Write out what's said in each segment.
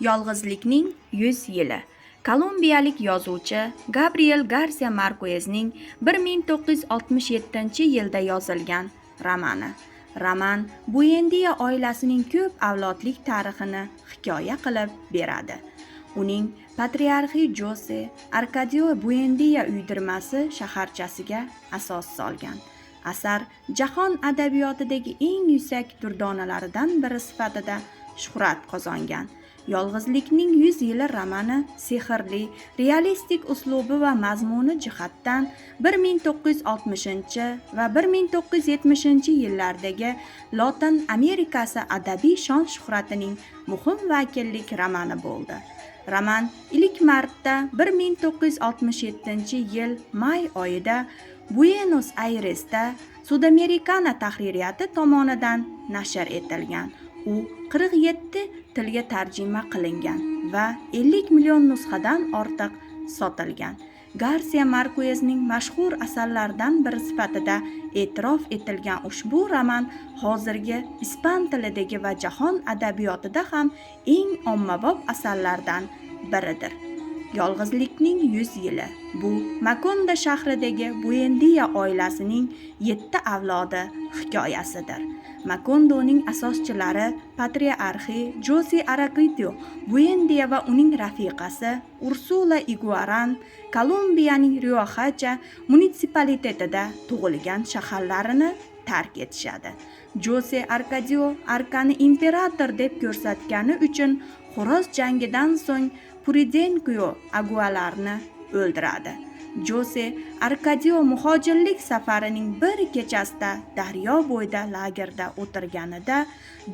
Yolg'izlikning 100 yili. Kolumbiyalik yozuvchi Gabriel Garcia Marquezning 1967-yilda yozilgan romani. Roman Buendia oilasining ko'p avlodlik tarixini hikoya qilib beradi. Uning patriarxi Jose Arcadio Buendia uydirmasi shaharchasiga asos solgan. Asar jahon adabiyotidagi eng yuksak durdonalaridan biri sifatida shuhrat qozongan. Yolg'izlikning 100 yili romani sehrli, realistik uslubi va mazmuni jihatdan 1960 va 1970-yillardagi Lotin Amerikasi adabiy shon-shuhratining muhim vakillik romani bo'ldi. Roman ilk marta 1967-yil may oyida Buenos Airesda Sudamericana tahririyati tomonidan nashr etilgan. U 47 tilga tarjima qilingan va 50 million nusxadan ortiq sotilgan. Garcia Marquezning mashhur asarlaridan biri sifatida e'tirof etilgan ushbu roman hozirgi ispan tilidagi va jahon adabiyotida ham eng ommabop asarlardan biridir. Yolg'izlikning 100 yili bu Makonda shahridagi Buendia oilasining 7 avlodi hikoyasidir. Makondoning asoschilari patriarxi Jose Arcadio Buendia va uning rafiqasi Ursula Iguaran Kolumbiyaning Rioja munitsipalitetida tug'ilgan shaharlarini tark etishadi. Jose Arcadio Arkani imperator deb ko'rsatgani uchun Xo'roz jangidan so'ng Prudencio Aguilarni o'ldiradi. Jose Arcadio muhojirlik safarining bir kechasida daryo bo'yida lagerda o'tirganida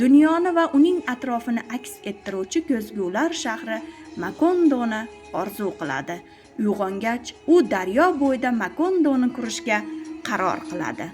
dunyoni va uning atrofini aks ettiruvchi ko'zgular shahri Makondoni orzu qiladi. Uyg'ongach, u daryo bo'yida Makondoni qurishga qaror qiladi.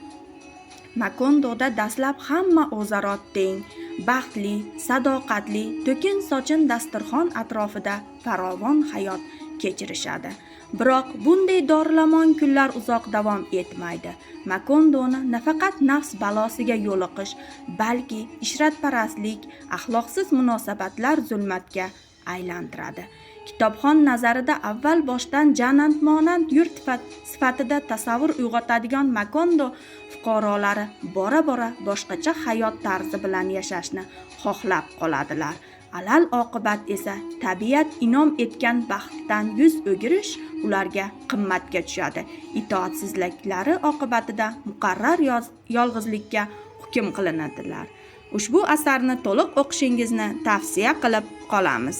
Makondoda dastlab hamma o'zaro teng, baxtli, sadoqatli, to'kin sochin dasturxon atrofida farovon hayot kechirishadi. Biroq bunday dorilamon kunlar uzoq davom etmaydi. Makondoni nafaqat nafs balosiga yo'liqish, balki ishratparastlik, axloqsiz munosabatlar zulmatga aylantiradi. Kitobxon nazarida avval boshdan jannatmonand yurt sifatida tasavvur uyg'otadigan Makondo fuqarolari bora-bora boshqacha hayot tarzi bilan yashashni xohlab qoladilar. Alal oqibat esa tabiat inom etgan baxtdan yuz o'girish ularga qimmatga tushadi. Itoatsizliklari oqibatida muqarrar yolg'izlikka hukm qilinadilar. Ushbu asarni to'liq o'qishingizni tavsiya qilib qolamiz.